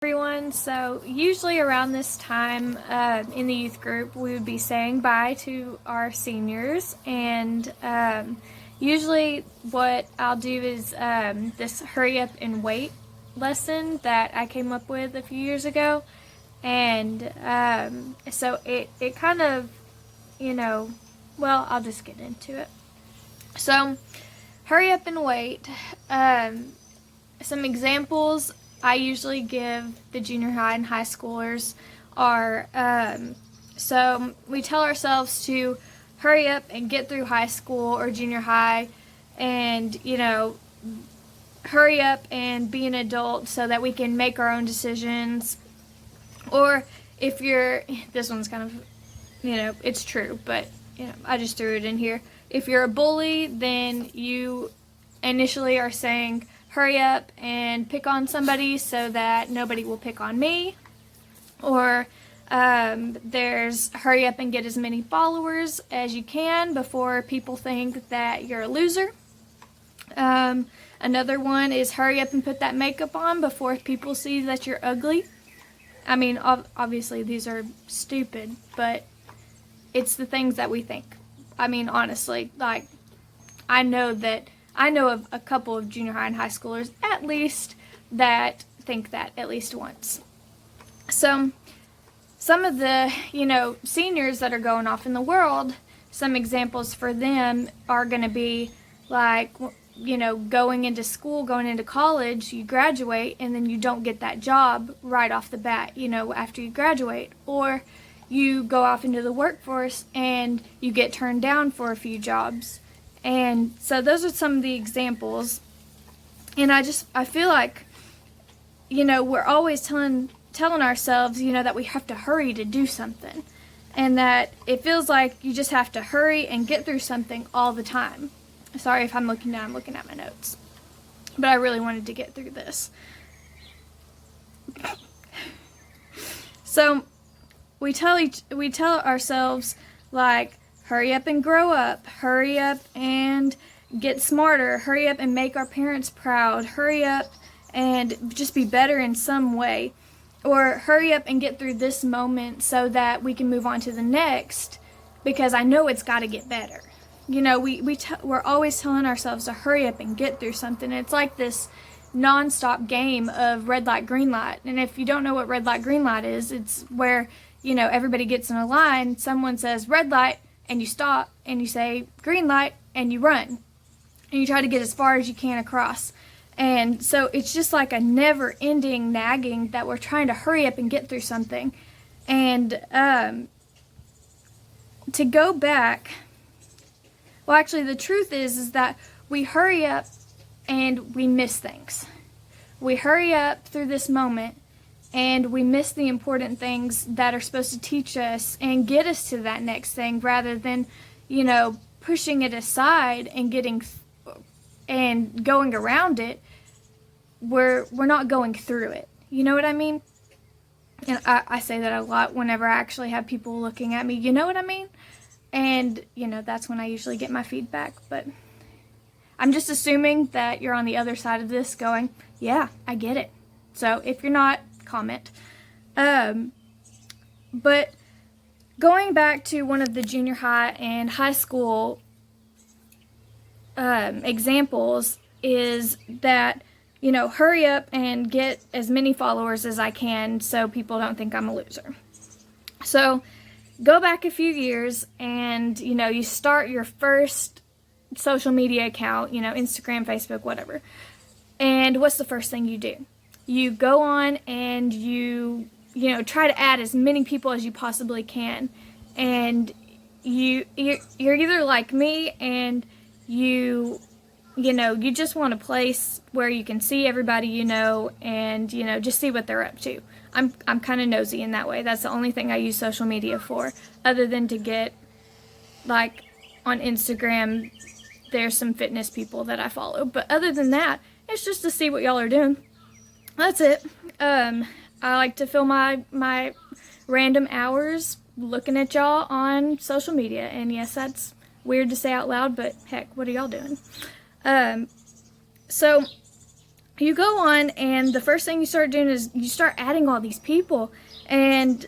Everyone. So usually around this time in the youth group, we would be saying bye to our seniors, and usually what I'll do is this hurry up and wait lesson that I came up with a few years ago, and so it kind of, well, I'll just get into it. So hurry up and wait. Some examples I usually give the junior high and high schoolers are, so we tell ourselves to hurry up and get through high school or junior high and, hurry up and be an adult so that we can make our own decisions. Or if you're, this one's kind of, it's true, but, I just threw it in here. If you're a bully, then you initially are saying, hurry up and pick on somebody so that nobody will pick on me. Or there's hurry up and get as many followers as you can before people think that you're a loser. Another one is hurry up and put that makeup on before people see that you're ugly. I mean, obviously these are stupid, but it's the things that we think. I mean, honestly, like, I know of a couple of junior high and high schoolers, at least, that think that at least once. So, some of the, seniors that are going off in the world, some examples for them are going to be like, going into school, going into college, you graduate, and then you don't get that job right off the bat, after you graduate. Or you go off into the workforce and you get turned down for a few jobs. And so those are some of the examples. And I feel like, we're always telling ourselves, that we have to hurry to do something. And that it feels like you just have to hurry and get through something all the time. Sorry if I'm looking down, I'm looking at my notes. But I really wanted to get through this. So we tell ourselves, like, hurry up and grow up, hurry up and get smarter, hurry up and make our parents proud, hurry up and just be better in some way, or hurry up and get through this moment so that we can move on to the next, because I know it's got to get better. We're always telling ourselves to hurry up and get through something. It's like this non-stop game of red light, green light. And if you don't know what red light, green light is, it's where, everybody gets in a line, someone says red light, and you stop, and you say green light, and you run. And you try to get as far as you can across. And so it's just like a never-ending nagging that we're trying to hurry up and get through something. And to go back, well, actually, the truth is that we hurry up and we miss things. We hurry up through this moment, and we miss the important things that are supposed to teach us and get us to that next thing, rather than, pushing it aside and going around it. We're not going through it. You know what I mean? And I say that a lot whenever I actually have people looking at me. You know what I mean? And, that's when I usually get my feedback. But I'm just assuming that you're on the other side of this going, yeah, I get it. So if you're not, comment. But going back to one of the junior high and high school examples is that, hurry up and get as many followers as I can so people don't think I'm a loser. So go back a few years and, you start your first social media account, Instagram, Facebook, whatever. And what's the first thing you do? You go on and you try to add as many people as you possibly can. And you're either like me and you just want a place where you can see everybody and just see what they're up to. I'm kind of nosy in that way. That's the only thing I use social media for, other than to get, like, on Instagram, there's some fitness people that I follow. But other than that, it's just to see what y'all are doing. That's it. I like to fill my random hours looking at y'all on social media. And yes, that's weird to say out loud, but heck, what are y'all doing? So you go on, and the first thing you start doing is you start adding all these people, and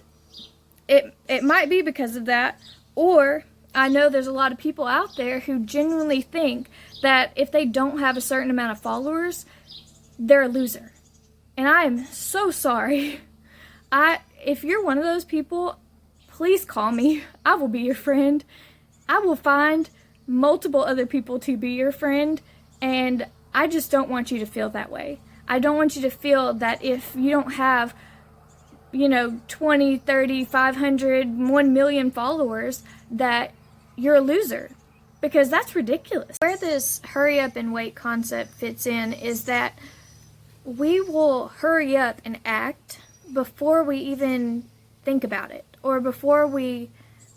it might be because of that, or I know there's a lot of people out there who genuinely think that if they don't have a certain amount of followers, they're a loser. And I am so sorry. If you're one of those people, please call me. I will be your friend. I will find multiple other people to be your friend, and I just don't want you to feel that way. I don't want you to feel that if you don't have 20, 30, 500, 1 million followers, that you're a loser, because that's ridiculous. Where this hurry up and wait concept fits in is that we will hurry up and act before we even think about it, or before we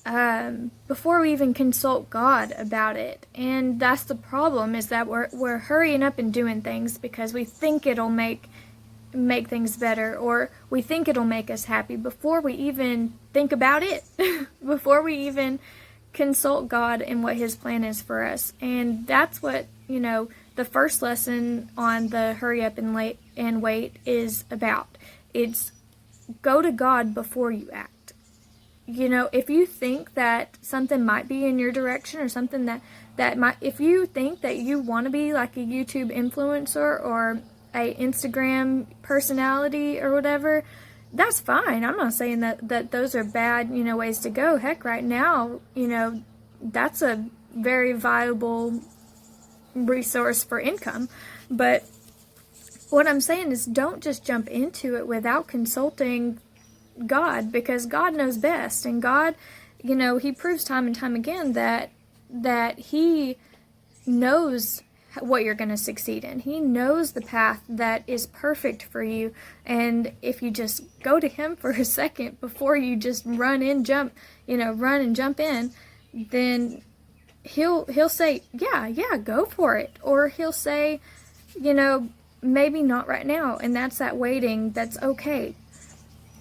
even consult God about it. And that's the problem, is that we're hurrying up and doing things because we think it'll make things better, or we think it'll make us happy, before we even think about it, before we even consult God and what His plan is for us. And that's what, the first lesson on the hurry up and wait is about. It's go to God before you act. If you think that something might be in your direction, or something that might, if you think that you want to be like a YouTube influencer or a Instagram personality or whatever, that's fine. I'm not saying that those are bad, ways to go. Heck, right now, that's a very viable resource for income. But what I'm saying is, don't just jump into it without consulting God, because God knows best. And God, He proves time and time again that He knows what you're going to succeed in. He knows the path that is perfect for you. And if you just go to Him for a second before you just run and jump in, then He'll say, yeah, go for it. Or He'll say, maybe not right now. And that's that waiting. That's okay.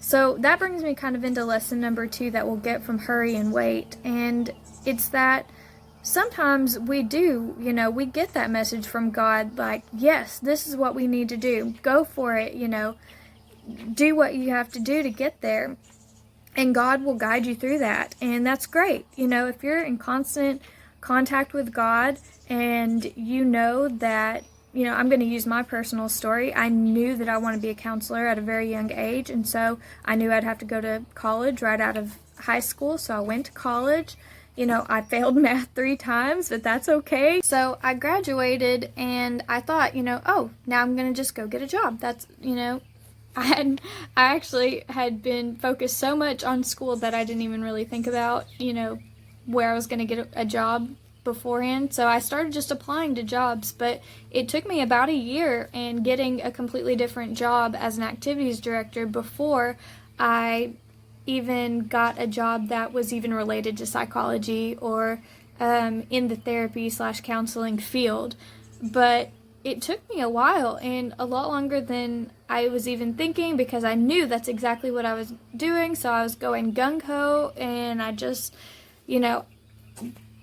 So that brings me kind of into lesson number 2 that we'll get from hurry and wait. And it's that sometimes we do, we get that message from God, like, yes, this is what we need to do. Go for it, do what you have to do to get there. And God will guide you through that. And that's great. If you're in constant contact with God, and that, I'm going to use my personal story. I knew that I wanted to be a counselor at a very young age. And so I knew I'd have to go to college right out of high school. So I went to college. I failed math 3 times, but that's okay. So I graduated, and I thought, oh, now I'm going to just go get a job. That's, I actually had been focused so much on school that I didn't even really think about, where I was going to get a job beforehand. So I started just applying to jobs, but it took me about a year and getting a completely different job as an activities director before I even got a job that was even related to psychology or in the therapy/counseling field. But it took me a while, and a lot longer than I was even thinking, because I knew that's exactly what I was doing. So I was going gung-ho, and I just,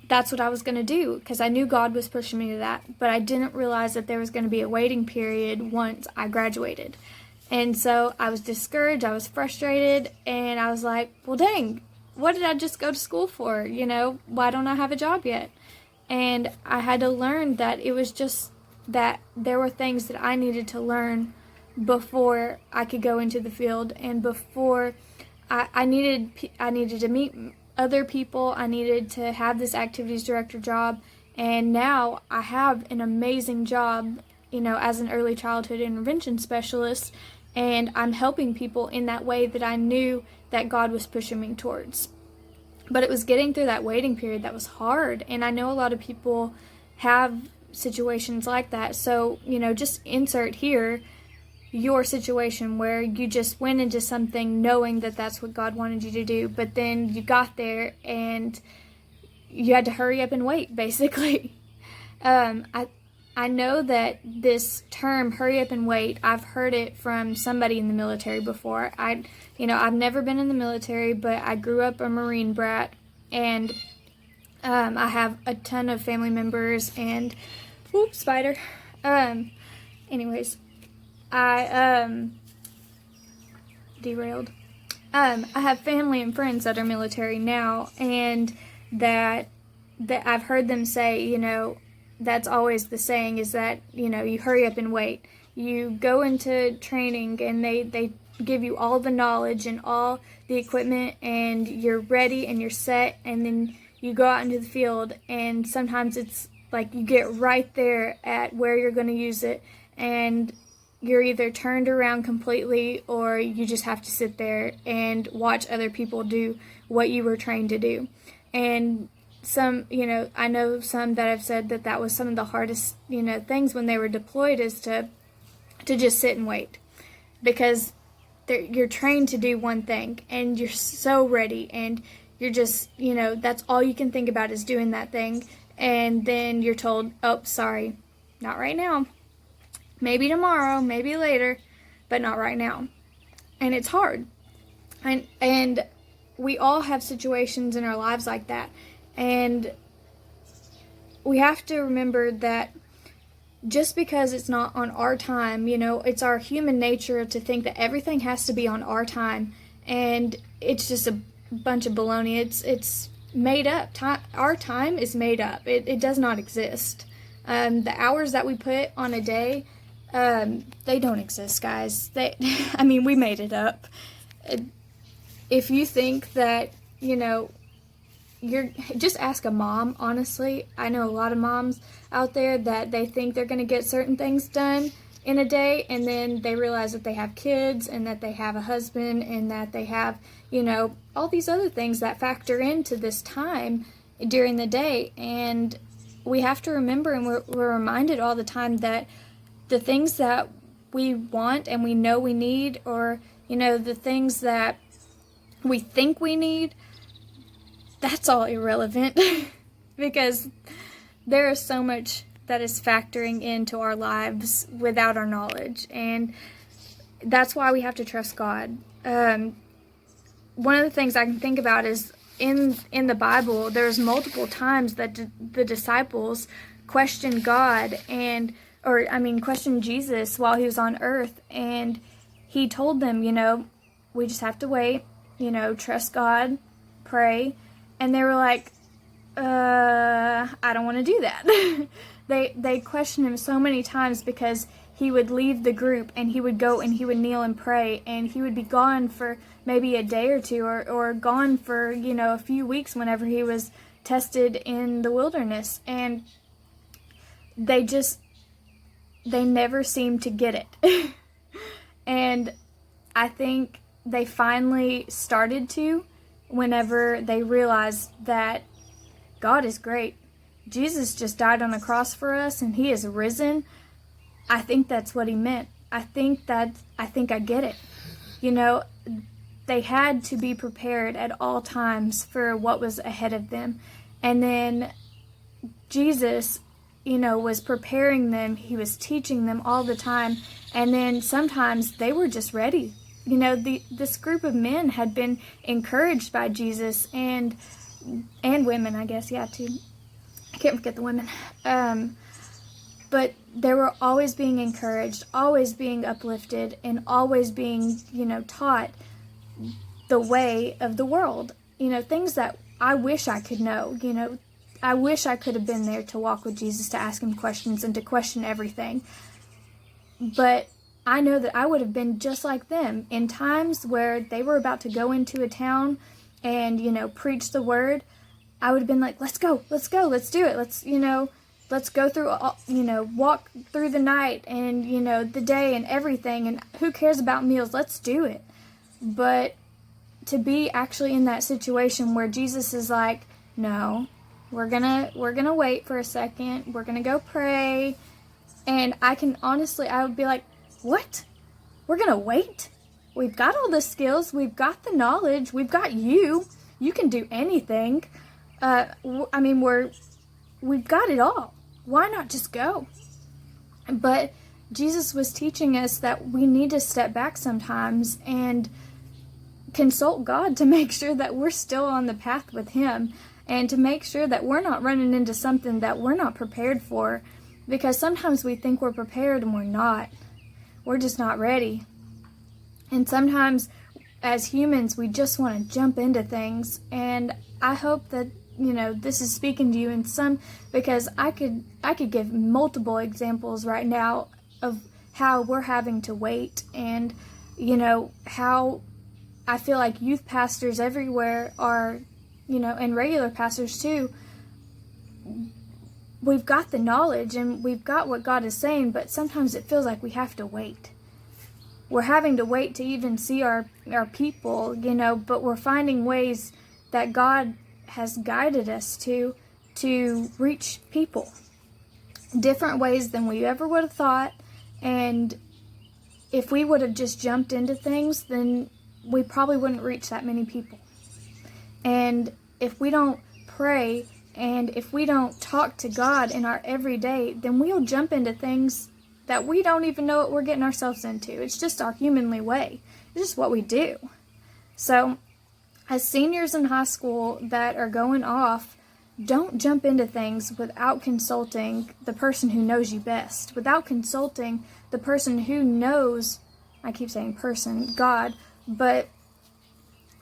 that's what I was going to do, because I knew God was pushing me to that. But I didn't realize that there was going to be a waiting period once I graduated. And so I was discouraged, I was frustrated, and I was like, well, dang, what did I just go to school for? Why don't I have a job yet? And I had to learn that it was just that there were things that I needed to learn before I could go into the field, and before I needed to meet other people. I needed to have this activities director job, and now I have an amazing job, as an early childhood intervention specialist, and I'm helping people in that way that I knew that God was pushing me towards. But it was getting through that waiting period that was hard, and I know a lot of people have situations like that. So, just insert here your situation where you just went into something knowing that that's what God wanted you to do, but then you got there and you had to hurry up and wait, basically. I know that this term, hurry up and wait, I've heard it from somebody in the military before. I've never been in the military, but I grew up a Marine brat, and I have a ton of family members, and, spider. Anyways, I derailed. I have family and friends that are military now, and that I've heard them say, you know, that's always the saying, is that, you know, you hurry up and wait. You go into training and they give you all the knowledge and all the equipment, and you're ready and you're set, and then you go out into the field, and sometimes it's like you get right there at where you're going to use it, and you're either turned around completely, or you just have to sit there and watch other people do what you were trained to do. And some, you know, I know some that have said that that was some of the hardest, you know, things when they were deployed, is to just sit and wait, because you're trained to do one thing, and you're so ready, and you're just, you know, that's all you can think about is doing that thing, and then you're told, oh, sorry, not right now. Maybe tomorrow, maybe later, but not right now. And it's hard. And we all have situations in our lives like that. And we have to remember that just because it's not on our time, you know, it's our human nature to think that everything has to be on our time. And it's just a bunch of baloney. It's made up. Our time is made up. It does not exist. The hours that we put on a day, they don't exist, guys. I mean, we made it up. If you think that, you know, just ask a mom, honestly. I know a lot of moms out there that they think they're going to get certain things done in a day, and then they realize that they have kids, and that they have a husband, and that they have, you know, all these other things that factor into this time during the day. And we have to remember, and we're reminded all the time, that the things that we want and we know we need, or, you know, the things that we think we need, that's all irrelevant because there is so much that is factoring into our lives without our knowledge, and that's why we have to trust God. One of the things I can think about is in the Bible, there's multiple times that the disciples questioned God, questioned Jesus while he was on earth, and he told them, you know, we just have to wait, you know, trust God, pray. And they were like, I don't want to do that. They questioned him so many times because he would leave the group and he would go and he would kneel and pray, and he would be gone for maybe a day or two, or gone for, you know, a few weeks whenever he was tested in the wilderness. And they never seemed to get it. And I think they finally started to, whenever they realized that God is great. Jesus just died on the cross for us, and he is risen. I think that's what he meant. I think I get it. You know, they had to be prepared at all times for what was ahead of them. And then Jesus, you know, was preparing them. He was teaching them all the time. And then sometimes they were just ready. You know, this group of men had been encouraged by Jesus, and women, I guess, yeah, too. I can't forget the women. But they were always being encouraged, always being uplifted, and always being, you know, taught the way of the world. You know, things that I wish I could know. You know, I wish I could have been there to walk with Jesus, to ask him questions and to question everything. But I know that I would have been just like them in times where they were about to go into a town and, you know, preach the word. I would have been like, let's go, let's do it. Let's go through, you know, walk through the night and, you know, the day and everything. And who cares about meals? Let's do it. But to be actually in that situation where Jesus is like, no, we're gonna wait for a second. We're gonna go pray. And I would be like, what? We're gonna wait? We've got all the skills. We've got the knowledge. We've got you. You can do anything. We've got it all. Why not just go? But Jesus was teaching us that we need to step back sometimes and consult God to make sure that we're still on the path with him, and to make sure that we're not running into something that we're not prepared for, because sometimes we think we're prepared and we're not. we're just not ready. And sometimes as humans, we just want to jump into things. And I hope that, this is speaking to you in some, because I could give multiple examples right now of how we're having to wait, and, how I feel like youth pastors everywhere are, and regular pastors too, we've got the knowledge and we've got what God is saying, but sometimes it feels like we have to wait. We're having to wait to even see our people, but we're finding ways that God has guided us to reach people. Different ways than we ever would have thought. And if we would have just jumped into things, then we probably wouldn't reach that many people. And if we don't pray and if we don't talk to God in our everyday, then we'll jump into things that we don't even know what we're getting ourselves into. It's just our humanly way. It's just what we do. So, as seniors in high school that are going off, don't jump into things without consulting the person who knows you best, without consulting the person who knows, I keep saying person, God, but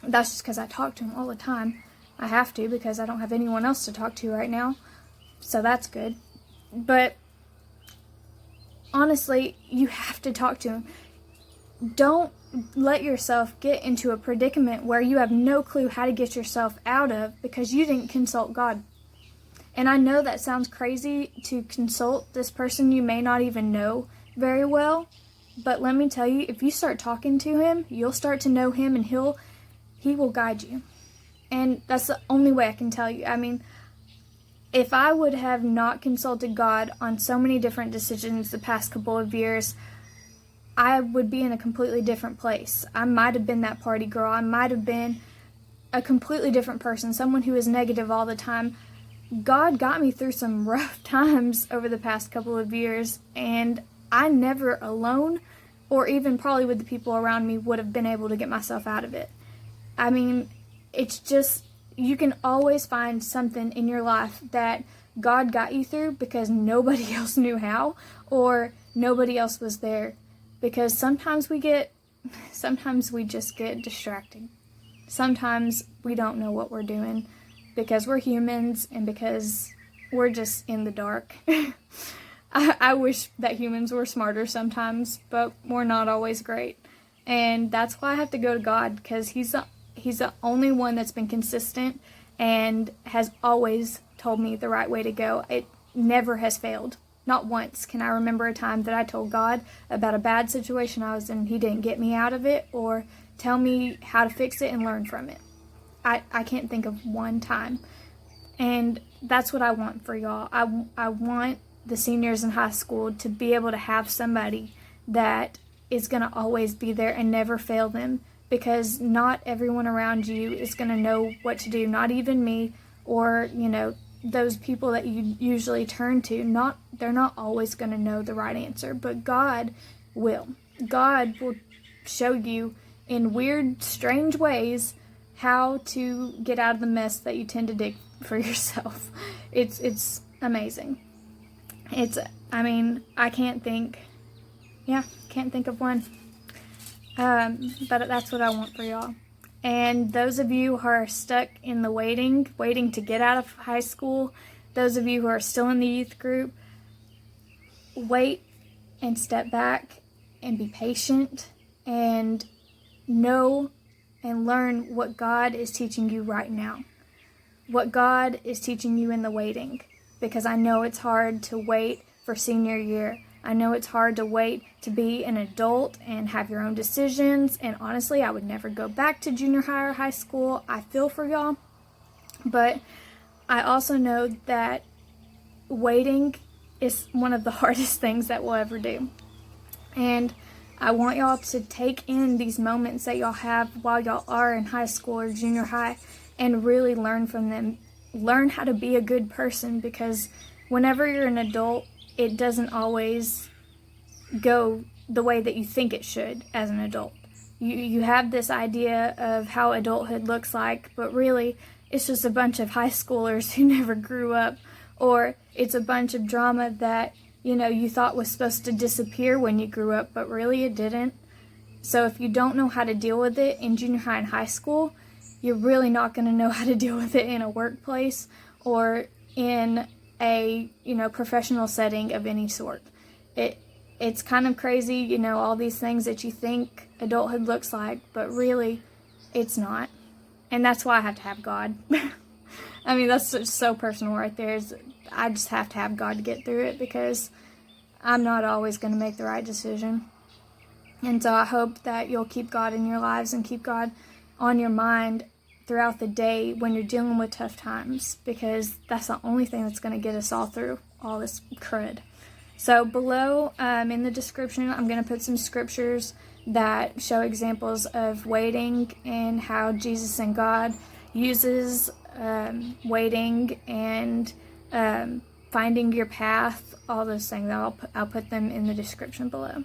that's just because I talk to him all the time. I have to, because I don't have anyone else to talk to right now, so that's good. But honestly, you have to talk to him. Don't let yourself get into a predicament where you have no clue how to get yourself out of because you didn't consult God. And I know that sounds crazy to consult this person you may not even know very well, but let me tell you, if you start talking to him, you'll start to know him, and he will guide you. And that's the only way I can tell you. I mean, if I would have not consulted God on so many different decisions the past couple of years, I would be in a completely different place. I might have been that party girl. I might have been a completely different person, someone who is negative all the time. God got me through some rough times over the past couple of years, and I never alone, or even probably with the people around me, would have been able to get myself out of it. I mean, it's just, you can always find something in your life that God got you through because nobody else knew how, or nobody else was there. Because sometimes we just get distracted. Sometimes we don't know what we're doing because we're humans and because we're just in the dark. I wish that humans were smarter sometimes, but we're not always great. And that's why I have to go to God, because He's the only one that's been consistent and has always told me the right way to go. It never has failed. Not once can I remember a time that I told God about a bad situation I was in, He didn't get me out of it or tell me how to fix it and learn from it. I can't think of one time. And that's what I want for y'all. I want the seniors in high school to be able to have somebody that is going to always be there and never fail them, because not everyone around you is going to know what to do. Not even me, or, those people that you usually turn to. They're not always going to know the right answer, but God will. God will show you in weird, strange ways how to get out of the mess that you tend to dig for yourself. It's amazing. I can't think of one. But that's what I want for y'all. And those of you who are stuck in the waiting to get out of high school, those of you who are still in the youth group, wait and step back and be patient and know and learn what God is teaching you right now. What God is teaching you in the waiting. Because I know it's hard to wait for senior year. I know it's hard to wait to be an adult and have your own decisions, and honestly, I would never go back to junior high or high school. I feel for y'all, but I also know that waiting is one of the hardest things that we'll ever do. And I want y'all to take in these moments that y'all have while y'all are in high school or junior high and really learn from them. Learn how to be a good person, because whenever you're an adult, it doesn't always go the way that you think it should as an adult. You have this idea of how adulthood looks like, but really it's just a bunch of high schoolers who never grew up, or it's a bunch of drama that you thought was supposed to disappear when you grew up, but really it didn't. So if you don't know how to deal with it in junior high and high school, you're really not going to know how to deal with it in a workplace or in a, professional setting of any sort. It's kind of crazy, all these things that you think adulthood looks like, but really it's not. And that's why I have to have God. I mean, that's just so personal right there. I just have to have God to get through it, because I'm not always going to make the right decision. And so I hope that you'll keep God in your lives and keep God on your mind throughout the day when you're dealing with tough times, because that's the only thing that's going to get us all through all this crud. So below in the description, I'm going to put some scriptures that show examples of waiting and how Jesus and God uses waiting and finding your path, all those things. I'll put them in the description below.